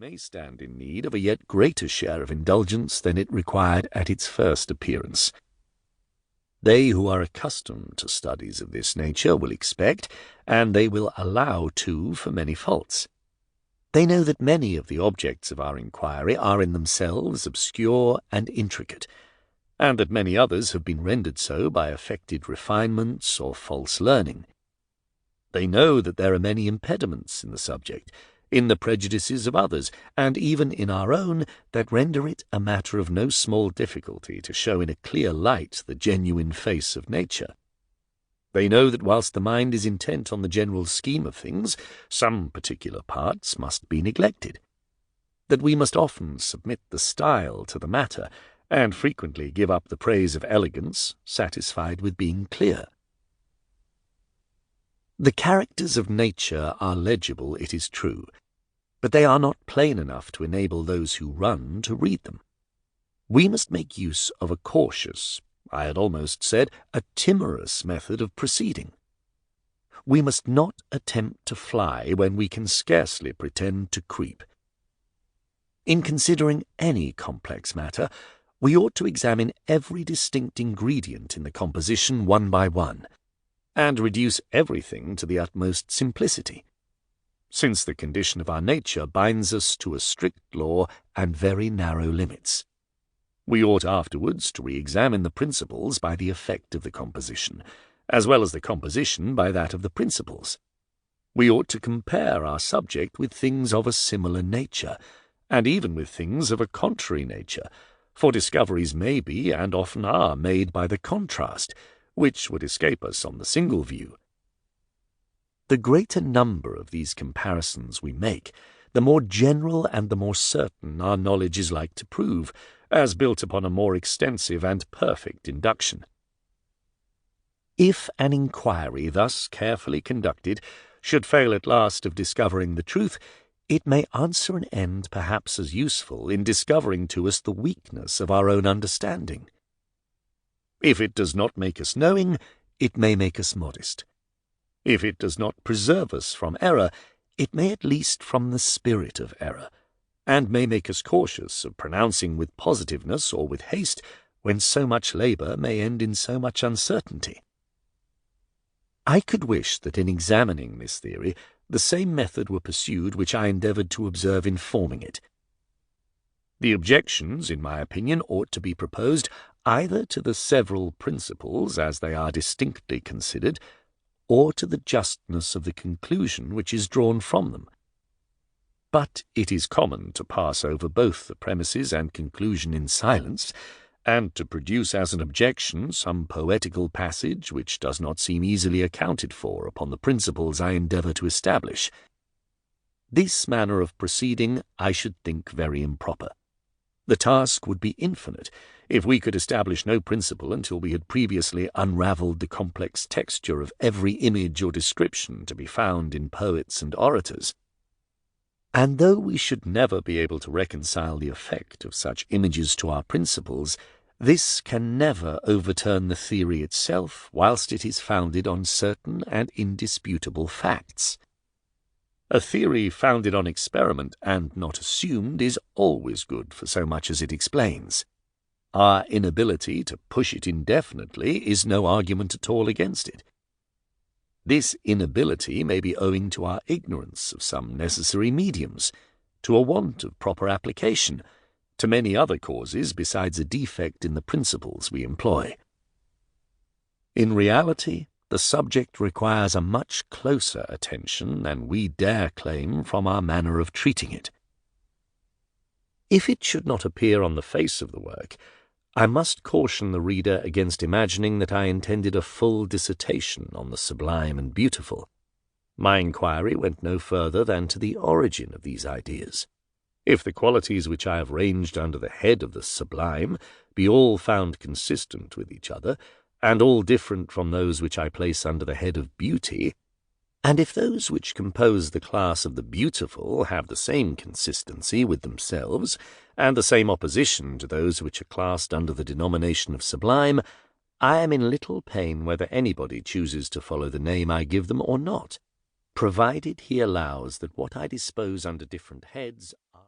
may stand in need of a yet greater share of indulgence than it required at its first appearance. They who are accustomed to studies of this nature will expect, and they will allow too, for many faults. They know that many of the objects of our inquiry are in themselves obscure and intricate, and that many others have been rendered so by affected refinements or false learning. They know that there are many impediments in the subject, in the prejudices of others, and even in our own, that render it a matter of no small difficulty to show in a clear light the genuine face of nature. They know that whilst the mind is intent on the general scheme of things, some particular parts must be neglected, that we must often submit the style to the matter, and frequently give up the praise of elegance, satisfied with being clear. The characters of nature are legible, it is true, but they are not plain enough to enable those who run to read them. We must make use of a cautious, I had almost said, a timorous method of proceeding. We must not attempt to fly when we can scarcely pretend to creep. In considering any complex matter, we ought to examine every distinct ingredient in the composition one by one, and reduce everything to the utmost simplicity, since the condition of our nature binds us to a strict law and very narrow limits. We ought afterwards to re-examine the principles by the effect of the composition, as well as the composition by that of the principles. We ought to compare our subject with things of a similar nature, and even with things of a contrary nature, for discoveries may be, and often are, made by the contrast, which would escape us on the single view. The greater number of these comparisons we make, the more general and the more certain our knowledge is like to prove, as built upon a more extensive and perfect induction. If an inquiry thus carefully conducted should fail at last of discovering the truth, it may answer an end perhaps as useful in discovering to us the weakness of our own understanding. If it does not make us knowing, it may make us modest. If it does not preserve us from error, it may at least from the spirit of error, and may make us cautious of pronouncing with positiveness or with haste when so much labour may end in so much uncertainty. I could wish that in examining this theory the same method were pursued which I endeavoured to observe in forming it. The objections, in my opinion, ought to be proposed either to the several principles as they are distinctly considered, or to the justness of the conclusion which is drawn from them. But it is common to pass over both the premises and conclusion in silence, and to produce as an objection some poetical passage which does not seem easily accounted for upon the principles I endeavour to establish. This manner of proceeding I should think very improper. The task would be infinite if we could establish no principle until we had previously unravelled the complex texture of every image or description to be found in poets and orators. And though we should never be able to reconcile the effect of such images to our principles, this can never overturn the theory itself whilst it is founded on certain and indisputable facts. A theory founded on experiment and not assumed is always good for so much as it explains. Our inability to push it indefinitely is no argument at all against it. This inability may be owing to our ignorance of some necessary mediums, to a want of proper application, to many other causes besides a defect in the principles we employ. In reality, the subject requires a much closer attention than we dare claim from our manner of treating it. If it should not appear on the face of the work, I must caution the reader against imagining that I intended a full dissertation on the sublime and beautiful. My inquiry went no further than to the origin of these ideas. If the qualities which I have ranged under the head of the sublime be all found consistent with each other, and all different from those which I place under the head of beauty, and if those which compose the class of the beautiful have the same consistency with themselves, and the same opposition to those which are classed under the denomination of sublime, I am in little pain whether anybody chooses to follow the name I give them or not, provided he allows that what I dispose under different heads